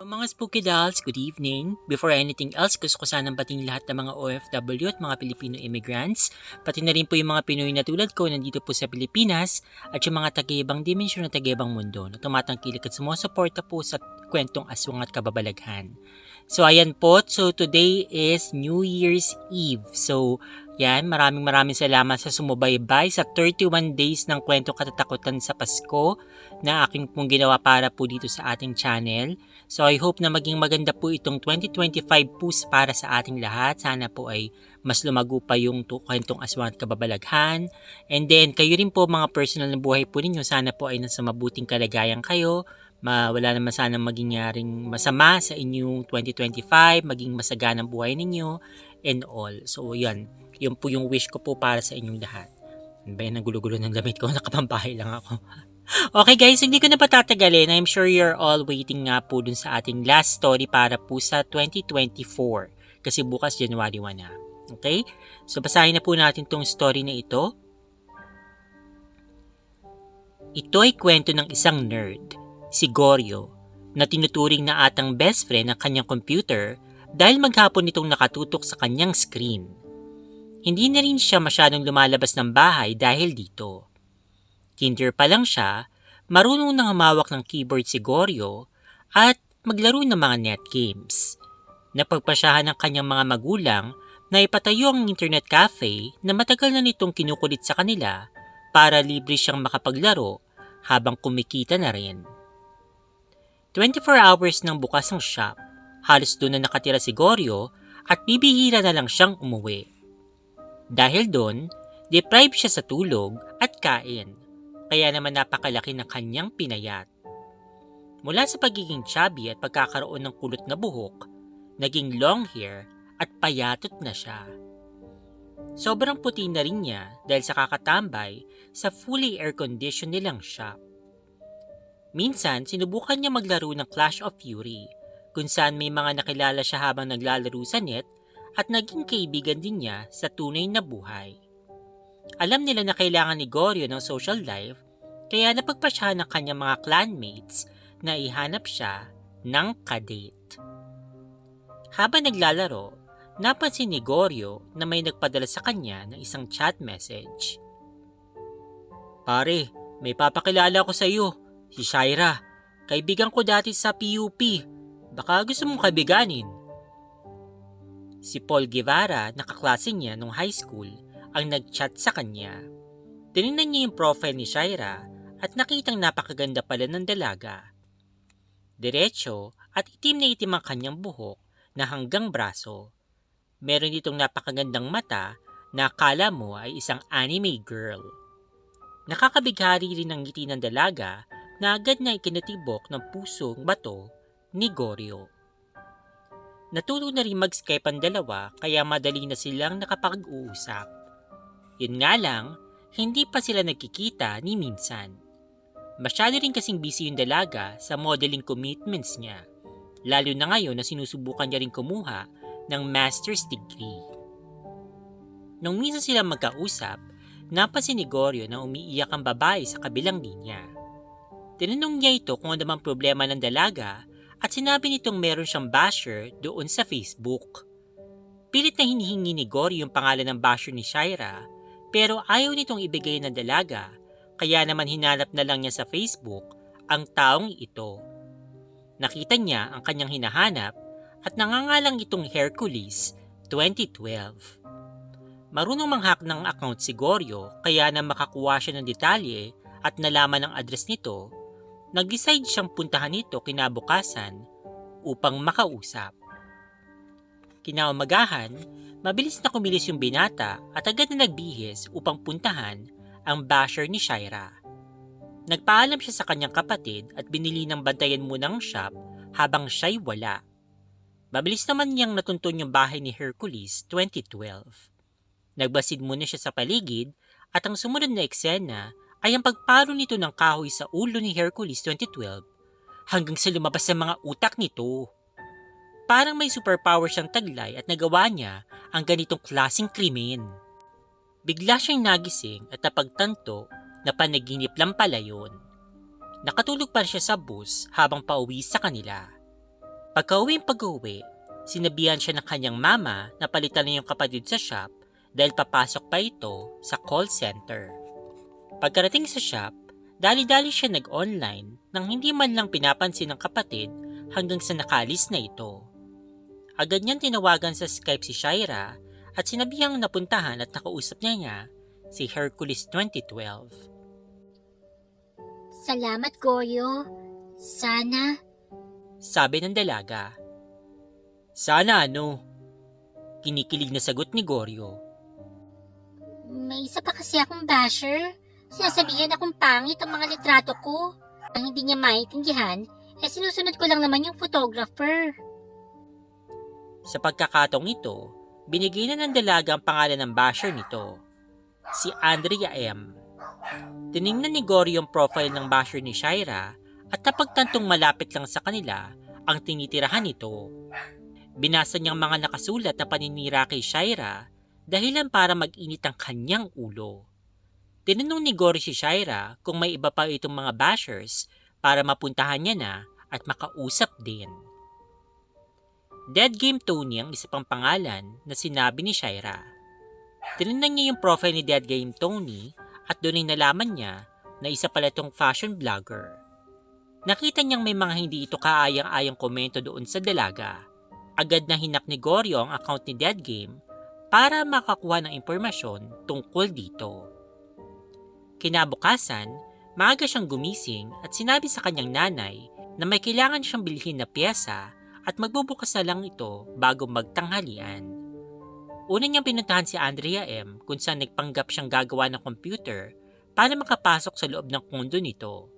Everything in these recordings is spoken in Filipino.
Mga Spooky Dolls, good evening. Before anything else, gusto ko sanang batiin lahat ng mga OFW at mga Filipino immigrants, pati na rin po yung mga Pinoy na tulad ko nandito po sa Pilipinas at yung mga taga-ibang dimensyon at taga-ibang mundo na tumatangkilik at sumusuporta po sa kwentong aswang at kababalaghan. So ayan po, so today is New Year's Eve. So yan, maraming salamat sa sumubaybay sa 31 days ng kwentong katatakutan sa Pasko na aking pong ginawa para po dito sa ating channel. So I hope na maging maganda po itong 2025 po para sa ating lahat. Sana po ay mas lumago pa yung kwentong aswang at kababalaghan. And then kayo rin po mga personal na buhay po ninyo, sana po ay nasa mabuting kalagayan kayo. Wala naman sana maging yaring masama sa inyong 2025, maging masaganang buhay ninyo and all. So yan, yun po yung wish ko po para sa inyong lahat. Ano ba yan, ang gulo-gulo ng damit ko, nakapambahay lang ako. Okay guys, hindi ko na patatagalin. I'm sure you're all waiting nga po dun sa ating last story para po sa 2024. Kasi bukas January 1 na. Okay? So basahin na po natin tong story na ito. Ito ay kwento ng isang nerd, si Goryo, na tinuturing na atang best friend ng kanyang computer dahil maghapon itong nakatutok sa kanyang screen. Hindi na rin siya masyadong lumalabas ng bahay dahil dito. Kinder pa lang siya, marunong nang humawak ng keyboard si Goryo at maglaro ng mga net games. Napagpasyahan ng kanyang mga magulang na ipatayo ang internet cafe na matagal na nitong kinukulit sa kanila para libre siyang makapaglaro habang kumikita na rin. 24 hours nang bukas ang shop, halos doon na nakatira si Goryo at bibihira na lang siyang umuwi. Dahil doon, deprived siya sa tulog at kain. Kaya naman napakalaki ng kanyang pinayat. Mula sa pagiging chubby at pagkakaroon ng kulot na buhok, naging long hair at payatot na siya. Sobrang puti na rin niya dahil sa kakatambay sa fully air-conditioned nilang shop. Minsan, sinubukan niya maglaro ng Clash of Fury, kung saan may mga nakilala siya habang naglalaro sa net at naging kaibigan din niya sa tunay na buhay. Alam nila na kailangan ni Goryo ng social life, kaya napagpasyahan ng kanyang mga clanmates na ihanap siya ng kadate. Habang naglalaro, napansin ni Goryo na may nagpadala sa kanya ng isang chat message. Pare, may papakilala ko sa iyo, si Shaira. Kaibigan ko dati sa PUP. Baka gusto mong kaibiganin. Si Paul Guevara, nakaklase niya nung high school, ang nag-chat sa kanya. Tinignan niya yung profile ni Shaira at nakitang napakaganda pala ng dalaga. Diretso at itim na itim ang kanyang buhok na hanggang braso. Meron ditong napakagandang mata na akala mo ay isang anime girl. Nakakabighari rin ang ngiti ng dalaga na agad na ikinatibok ng pusong bato ni Goryo. Natuto na rin mag-Skype ang dalawa kaya madali na silang nakapag-uusap. Yun nga lang, hindi pa sila nagkikita ni minsan. Masyado rin kasing busy yung dalaga sa modeling commitments niya, lalo na ngayon na sinusubukan niya rin kumuha ng master's degree. Nung minsan silang magkausap, napansin ni Goryo na umiiyak ang babae sa kabilang linya. Tinanong niya ito kung ano bang problema ng dalaga at sinabi nitong meron siyang basher doon sa Facebook. Pilit na hinihingi ni Goryo yung pangalan ng basher ni Shaira, pero ayaw nitong ibigay ng dalaga, kaya naman hinanap na lang niya sa Facebook ang taong ito. Nakita niya ang kanyang hinahanap at nangangalang itong Hercules 2012. Marunong manghak ng account si Goryo kaya na makakuha siya ng detalye at nalaman ang address nito, nag-decide siyang puntahan ito kinabukasan upang makausap. Kinaumagahan, mabilis na kumilos yung binata at agad na nagbihis upang puntahan ang basher ni Shaira. Nagpaalam siya sa kanyang kapatid at binili ng bantayan muna ang shop habang siya'y wala. Mabilis naman niyang natuntun yung bahay ni Hercules 2012. Nagbasid muna siya sa paligid at ang sumunod na eksena ay ang pagparo nito ng kahoy sa ulo ni Hercules 2012 hanggang sa lumabas ang mga utak nito. Parang may superpower siyang taglay at nagawa niya ang ganitong klaseng krimen. Bigla siyang nagising at napagtanto na panaginip lang pala yun. Nakatulog pa siya sa bus habang pauwi sa kanila. Pag-uwi, sinabihan siya ng kanyang mama na palitan na yung kapatid sa shop dahil papasok pa ito sa call center. Pagkarating sa shop, dali-dali siya nag-online nang hindi man lang pinapansin ng kapatid hanggang sa nakalis na ito. Agad niyang tinawagan sa Skype si Shaira at sinabihang napuntahan at nakausap niya si Hercules 2012. Salamat, Goryo. Sana. Sabi ng dalaga. Sana ano? Kinikilig na sagot ni Goryo. May isa pa kasi akong basher. Sinasabihan akong pangit ang mga litrato ko. Ang hindi niya maintindihan, sinusunod ko lang naman yung photographer. Sa pagkakataong ito, binigay na ng dalaga ang pangalan ng basher nito, si Andrea M. Tiningnan ni Goryo ang profile ng basher ni Shaira at napagtantong malapit lang sa kanila ang tinitirahan nito. Binasa niyang mga nakasulat na paninira kay Shaira dahilan para mag-init ang kanyang ulo. Tinanong ni Goryo si Shaira kung may iba pa itong mga bashers para mapuntahan niya na at makausap din. Dead Game Tony ang isa pang pangalan na sinabi ni Shaira. Tinignan niya yung profile ni Dead Game Tony at doon ay nalaman niya na isa pala itong fashion vlogger. Nakita niyang may mga hindi ito kaayang-ayang komento doon sa dalaga. Agad na hinak ni Goryo ang account ni Dead Game para makakuha ng impormasyon tungkol dito. Kinabukasan, maaga siyang gumising at sinabi sa kanyang nanay na may kailangan siyang bilhin na piyesa at magbubukas na lang ito bago magtanghalian. Una niyang pinuntahan si Andrea M. kung saan nagpanggap siyang gagawa ng computer para makapasok sa loob ng kondo nito.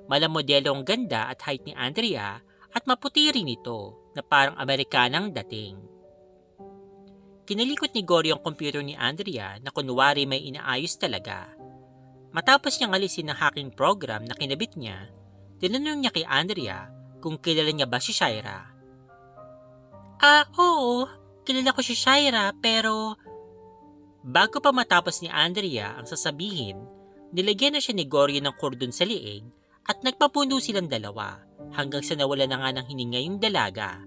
Malamodelo ang ganda at height ni Andrea at maputi rin ito na parang Amerikanang dating. Kinalikot ni Goryo ang computer ni Andrea na kunwari may inaayos talaga. Matapos niyang alisin ang hacking program na kinabit niya, tinanong niya kay Andrea kung kilala niya ba si Shaira. Oo, kilala ko si Shaira pero... Bago pa matapos ni Andrea ang sasabihin, nilagyan na siya ni Goryo ng kordon sa liig at nagpapuno silang dalawa hanggang sa nawala na nga ng hininga yung dalaga.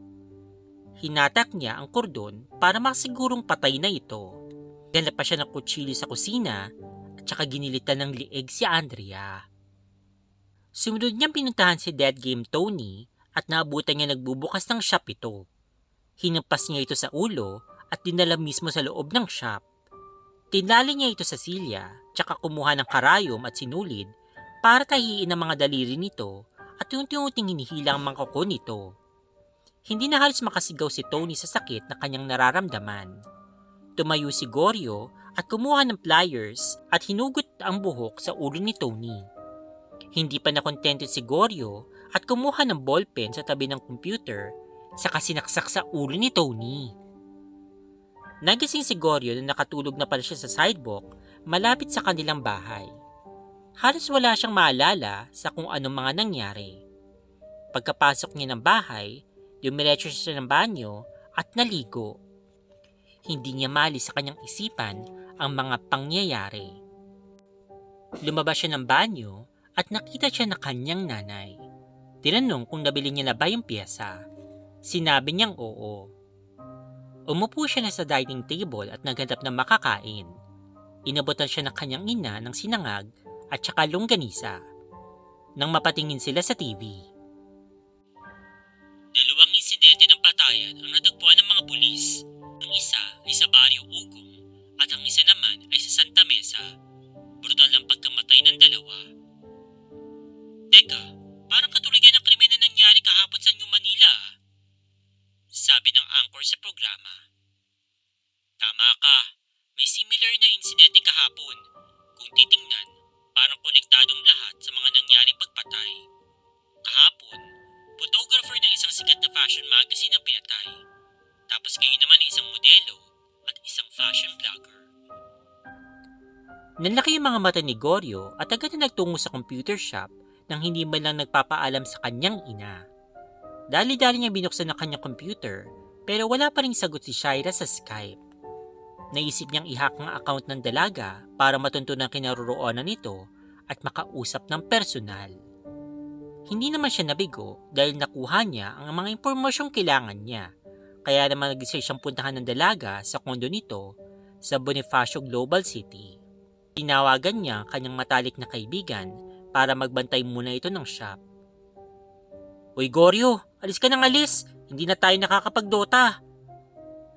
Hinatak niya ang kordon para makasigurong patay na ito. Ganap pa siya ng kutsilyo sa kusina at saka ginilitan ng liig si Andrea. Sumunod niyang pinuntahan si Dead Game Tony at naabutan niya nagbubukas ng shop ito. Hinampas niya ito sa ulo at dinala mismo sa loob ng shop. Tinali niya ito sa silya, tsaka kumuha ng karayom at sinulid para tahiin ang mga daliri nito at unti-unting hinihila ang mga kuko nito. Hindi na halos makasigaw si Tony sa sakit na kanyang nararamdaman. Tumayo si Goryo at kumuha ng pliers at hinugot ang buhok sa ulo ni Tony. Hindi pa nakontento si Goryo at kumuha ng ballpen sa tabi ng computer saka sinaksak sa ulo ni Tony. Nagising si Goryo na nakatulog na pala siya sa sidewalk malapit sa kanilang bahay. Halos wala siyang maalala sa kung anong mga nangyari. Pagkapasok niya ng bahay, dumiretso siya ng banyo at naligo. Hindi niya malis sa kanyang isipan ang mga pangyayari. Lumabas siya ng banyo at nakita siya na kanyang nanay. Tinanong kung nabili niya na ba yung piyesa. Sinabi niyang oo. Umupo siya na sa dining table at naghanap ng makakain. Inabutan siya ng kanyang ina ng sinangag at saka longganisa. Nang mapatingin sila sa TV. Dalawang insidente ng patayan ang natagpuan ng mga pulis. Ang isa ay sa Barrio Ugong at ang isa naman ay sa Santa Mesa. Brutal ang pagkamatay ng dalawa. Teka, parang katulad yan ang krimen na nangyari kahapon sa New Manila. Sabi ng anchor sa programa. Tama ka, may similar na insidente kahapon. Kung titingnan, parang konektadong lahat sa mga nangyaring pagpatay. Kahapon, photographer ng isang sikat na fashion magazine ang pinatay. Tapos ngayon naman ay isang modelo at isang fashion blogger. Nanlaki yung mga mata ni Goryo at agad na nagtungo sa computer shop nang hindi man lang nagpapaalam sa kanyang ina. Dali-dali niya binuksan ang kanyang computer pero wala pa ring sagot si Shaira sa Skype. Naisip niyang i-hack ang account ng dalaga para matuntunan ang kinaroroonan nito at makausap ng personal. Hindi naman siya nabigo dahil nakuha niya ang mga impormasyong kailangan niya. Kaya naman nag-decide siyang puntahan ng dalaga sa kondo nito sa Bonifacio Global City. Tinawagan niya ang kanyang matalik na kaibigan para magbantay muna ito ng shop. "Uy Goryo, alis ka nang alis! Hindi na tayo nakakapagdota!"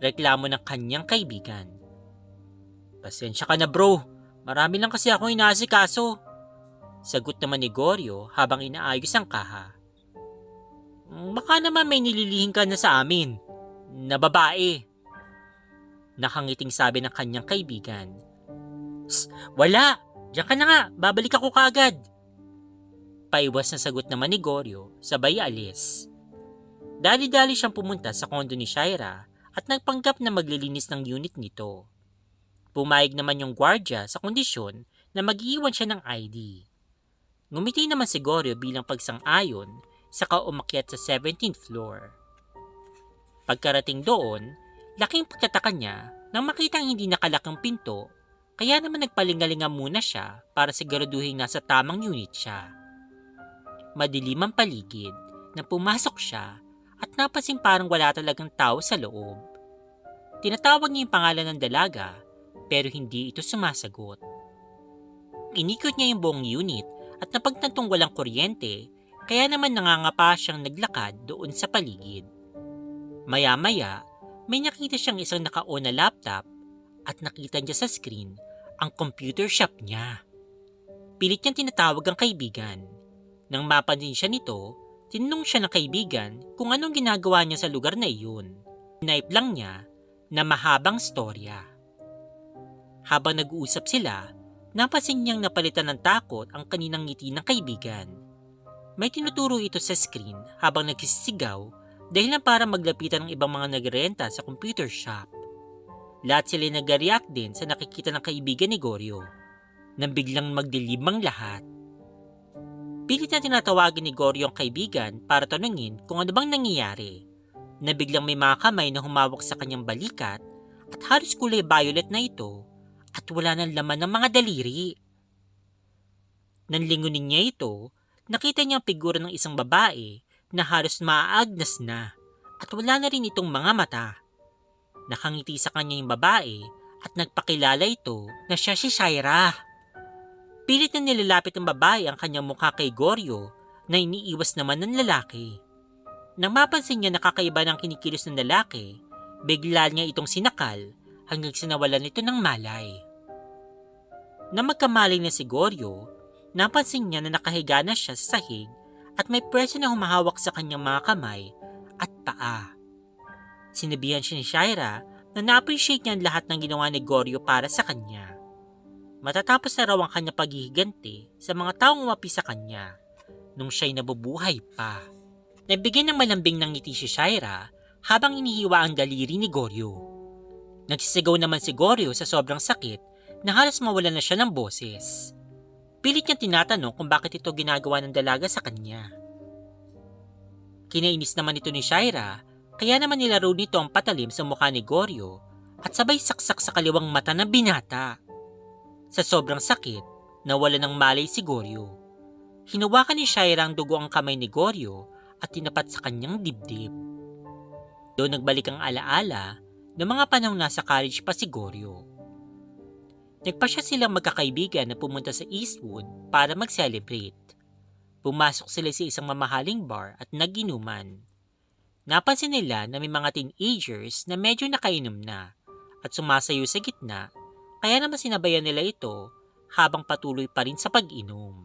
Reklamo ng kanyang kaibigan. "Pasensya ka na bro, marami lang kasi akong inaasikaso." Sagot naman ni Goryo habang inaayos ang kaha. "Baka naman may nililihing ka na sa amin, na babae." Nakangiting sabi ng kanyang kaibigan. "Wala! Diyan ka na nga, babalik ako kaagad." Paiwas na sagot naman ni Goryo, sabay alis. Dali-dali siyang pumunta sa kondo ni Shaira at nagpanggap na maglilinis ng unit nito. Pumayag naman yung gwardya sa kondisyon na mag-iwan siya ng ID. Ngumiti naman si Goryo bilang pagsang-ayon, saka umakyat sa 17th floor. Pagkarating doon, laking pagtataka niya nang makitang hindi nakalakang pinto, kaya naman nagpalingalinga muna siya para siguraduhin nasa tamang unit siya. Madilim ang paligid nang pumasok siya at napansin parang wala talagang tao sa loob. Tinatawag niya yung pangalan ng dalaga pero hindi ito sumasagot. Inikot niya yung buong unit at napagtantong walang kuryente, kaya naman nangangapa siyang naglakad doon sa paligid. Maya-maya, may nakita siyang isang naka-on na laptop at nakita niya sa screen ang computer shop niya. Pilit niyang tinatawag ang kaibigan. Nang mapansin siya nito, tinanong siya ng kaibigan kung anong ginagawa niya sa lugar na iyon. Tinipe lang niya na mahabang storya. Habang nag-uusap sila, napansin niyang napalitan ng takot ang kaninang ngiti ng kaibigan. May tinuturo ito sa screen habang nagsisigaw dahil lang para maglapitan ng ibang mga nagrenta sa computer shop. Lahat sila nag-react din sa nakikita ng kaibigan ni Goryo, nang biglang magdilim ang lahat. Pilit na tinatawagan ni Goryo ang kaibigan para tanungin kung ano bang nangyayari, na biglang may mga kamay na humawak sa kanyang balikat at halos kulay violet na ito at wala ng laman ng mga daliri. Nang lingunin niya ito, nakita niya ang figura ng isang babae na halos maaagnas na at wala na rin itong mga mata. Nakangiti sa kanya yung babae at nagpakilala ito na siya si Shaira. Pilit na nilalapit ng babae ang kanyang mukha kay Goryo na iniiwas naman ng lalaki. Nang mapansin niya nakakaiba ng kinikilos ng lalaki, bigla niya itong sinakal hanggang sinawalan ito ng malay. Nang magkamalay na si Goryo, napansin niya na nakahiga na siya sa sahig at may preso na humahawak sa kanyang mga kamay at paa. Sinabihan siya ni Shaira na na-appreciate niya ang lahat ng ginawa ni Goryo para sa kanya. Matatapos na raw ang kanya paghihiganti sa mga taong umapi sa kanya nung siya'y nabubuhay pa. Nagbigay ng malambing ng ngiti si Shaira habang inihiwa ang daliri ni Goryo. Nagsisigaw naman si Goryo sa sobrang sakit na halos mawalan na siya ng boses. Pilit niyang tinatanong kung bakit ito ginagawa ng dalaga sa kanya. Kinainis naman ito ni Shaira, kaya naman nilaro nito ang patalim sa mukha ni Goryo at sabay saksak sa kaliwang mata ng binata. Sa sobrang sakit, nawala ng malay si Goryo. Hinawakan ni Shaira ang dugo ang kamay ni Goryo at tinapat sa kanyang dibdib. Doon nagbalik ang alaala ng mga panahong nasa college pa si Goryo. Nagpasya silang magkakaibigan na pumunta sa Eastwood para mag-celebrate. Pumasok sila sa isang mamahaling bar at nag-inuman. Napansin nila na may mga teenagers na medyo nakainom na at sumasayo sa gitna, kaya naman sinabayan nila ito habang patuloy pa rin sa pag-inom.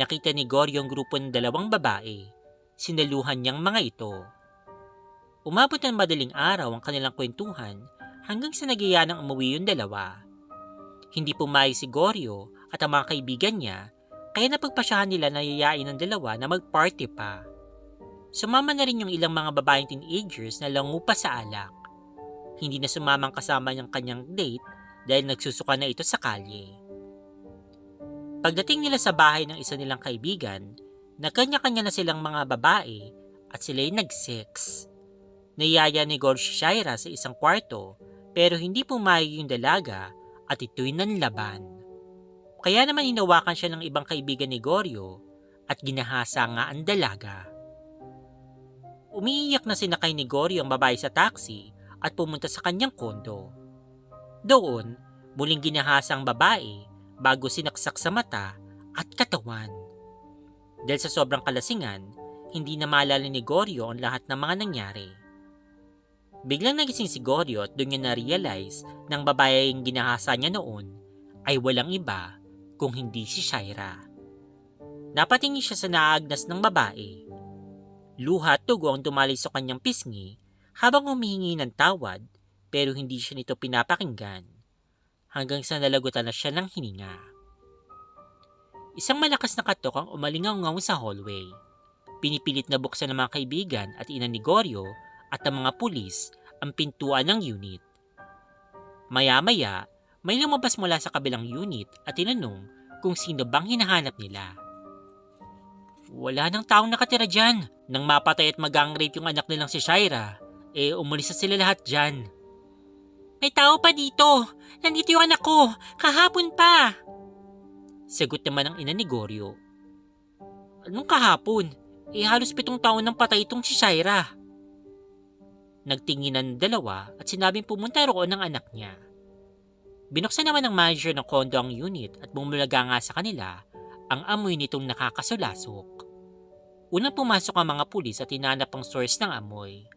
Nakita ni Goryo ang grupo ng dalawang babae. Sinaluhan niyang mga ito. Umabot ng madaling araw ang kanilang kwentuhan hanggang sa nagiya ng umuwi yung dalawa. Hindi pumayag si Goryo at ang mga kaibigan niya, kaya napagpasyahan nila na yayain ng dalawa na mag-party pa. Sumama na rin yung ilang mga babaeng teenagers na langu pa sa alak. Hindi na sumamang kasama niyang kanyang date dahil nagsusuka na ito sa kalye. Pagdating nila sa bahay ng isa nilang kaibigan, nagkanya-kanya na silang mga babae at sila'y nag-sex. Niyaya ni Goryo si Shaira sa isang kwarto pero hindi pumayag yung dalaga at ito'y nanlaban. Kaya naman hinawakan siya ng ibang kaibigan ni Goryo at ginahasa nga ang dalaga. Umiiyak na sinakay ni Goryeo ang babae sa taxi at pumunta sa kanyang kondo. Doon, muling ginahasa ang babae bago sinaksak sa mata at katawan. Dahil sa sobrang kalasingan, hindi na maalala ni Goryeo ang lahat ng mga nangyari. Biglang nagising si Goryeo at doon niya na-realize na ang babaeng ginahasa niya noon ay walang iba kung hindi si Shaira. Napatingin siya sa naagnas ng babae. Luha at dugo ang dumali sa kanyang pisngi habang humihingi ng tawad pero hindi siya nito pinapakinggan hanggang sa nalagutan na siya ng hininga. Isang malakas na katok ang umalingaw-ngaw sa hallway. Pinipilit na buksan ng mga kaibigan at ina ni Goryeo at ang mga pulis ang pintuan ng unit. Maya-maya, may lumabas mula sa kabilang unit at tinanong kung sino bang hinahanap nila. Wala nang taong nakatira dyan. Nang mapatay at mag-gang-rape yung anak nilang si Shaira, umalis na sila lahat dyan. May tao pa dito. Nandito yung anak ko. Kahapon pa. Sagot naman ang ina ni Goryeo. Anong kahapon? Halos 7 taon nang patay itong si Shaira. Nagtingin ng dalawa at sinabing pumunta roon ng anak niya. Binuksan naman ng manager ng kondo ang unit at bumulaga nga sa kanila ang amoy nitong nakakasulasok. Unang pumasok ang mga pulis at hinanap ang source ng amoy.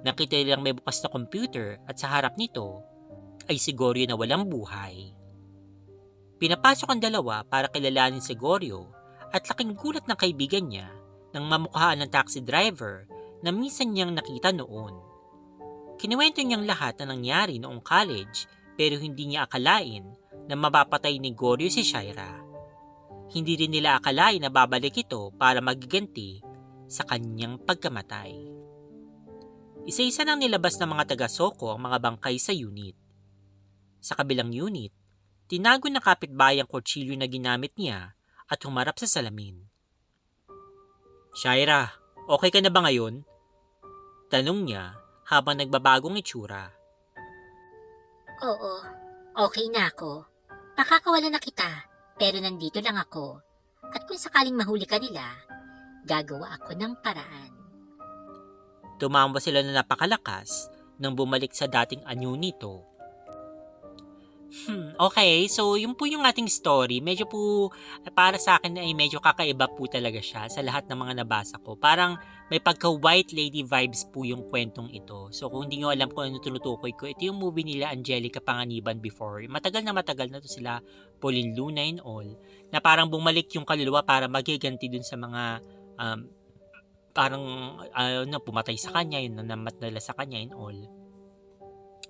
Nakita nilang may bukas na computer at sa harap nito ay si Goryeo na walang buhay. Pinapasok ang dalawa para kilalanin si Goryeo at laking gulat ng kaibigan niya nang mamukhaan ng taxi driver na minsan niyang nakita noon. Kinuwento niyang lahat na nangyari noong college pero hindi niya akalain na mapapatay ni Goryeo si Shaira. Hindi rin nila akalain na babalik ito para magiganti sa kanyang pagkamatay. Isa-isa nang nilabas ng mga taga-Soko ang mga bangkay sa unit. Sa kabilang unit, tinago ng kapitbahay ang kutsilyo na ginamit niya at humarap sa salamin. Shaira, okay ka na ba ngayon? Tanong niya habang nagbabagong itsura. Oo, okay na ako. Pakakawalan na kita, pero nandito lang ako. At kung sakaling mahuli ka nila, gagawa ako ng paraan. Tumamba sila na napakalakas nang bumalik sa dating anyo nito. Okay, so yun po yung ating story. Medyo po para sa akin ay medyo kakaiba po talaga siya sa lahat ng mga nabasa ko. Parang may pagka-white lady vibes po yung kwentong ito. So kung hindi nyo alam kung ano tinutukoy ko, ito yung movie nila Angelica Panganiban before. Matagal na to sila, Pauline Luna and all, na parang bumalik yung kaluluwa para magiganti dun sa mga parang pumatay sa kanya, yun nanamat nila sa kanya and all.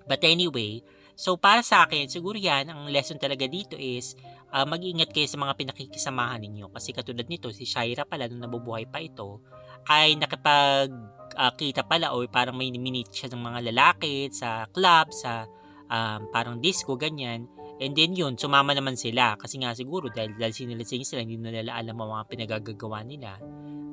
But anyway, so para sa akin, siguro yan, ang lesson talaga dito is mag-ingat kayo sa mga pinakikisamahan ninyo. Kasi katulad nito, si Shaira pala, nung nabubuhay pa ito, ay nakipagkita pala or parang may minute siya ng mga lalaki sa club, sa parang disco, ganyan. And then yun, sumama naman sila. Kasi nga siguro dahil sinilasing sila, hindi na nila alam ang mga pinagagagawa nila.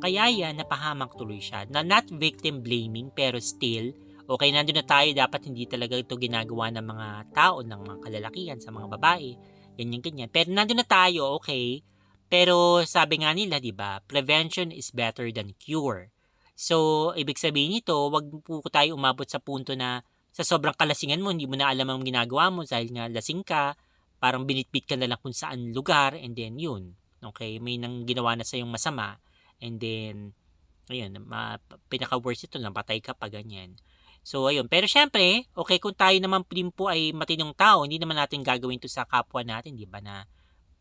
Kaya yan, napahamak tuloy siya. Na not victim blaming, pero still, okay, nandun na tayo, dapat hindi talaga ito ginagawa ng mga tao, ng mga kalalakihan, sa mga babae, ganyan-ganyan. Pero nandun na tayo, okay? Pero sabi nga nila, di ba, prevention is better than cure. So, ibig sabihin nito, wag po tayo umabot sa punto na sa sobrang kalasingan mo, hindi mo na alam ang ginagawa mo dahil nga lasing ka, parang binitbit ka na lang kung saan lugar, and then yun, okay, may nang ginawa na sa'yong masama, and then, ayun, pinaka-worst ito, napatay ka pa, ganyan. So, ayun. Pero syempre, okay, kung tayo naman din po ay matinong tao, hindi naman natin gagawin to sa kapwa natin, di ba, na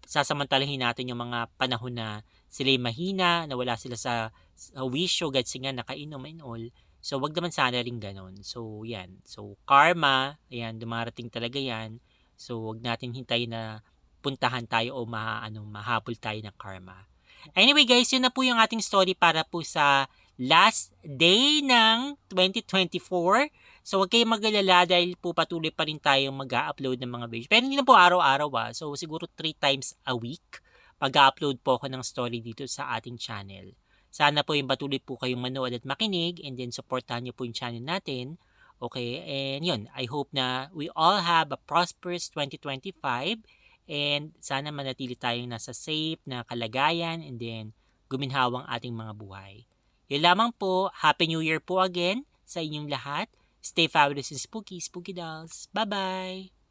sasamantalahin natin yung mga panahon na sila'y mahina, na wala sila sa wisyo, kasi nga nakainom and all. So, wag naman sana rin ganon. So, yan. So, karma, ayan, dumarating talaga yan. So, wag natin hintayin na puntahan tayo o mahabol tayo ng karma. Anyway guys, yun na po yung ating story para po sa last day ng 2024. So, huwag kayong mag-alala dahil po patuloy pa rin tayong mag-upload ng mga videos. Pero hindi na po araw-araw So, siguro 3 times a week mag-upload po ako ng story dito sa ating channel. Sana po yung patuloy po kayong manood at makinig and then supportahan niyo po yung channel natin. Okay, and yun, I hope na we all have a prosperous 2025 and sana manatili tayong nasa safe na kalagayan and then guminhawang ating mga buhay. Yun lamang po. Happy New Year po again sa inyong lahat. Stay fabulous and spooky, spooky dolls. Bye-bye!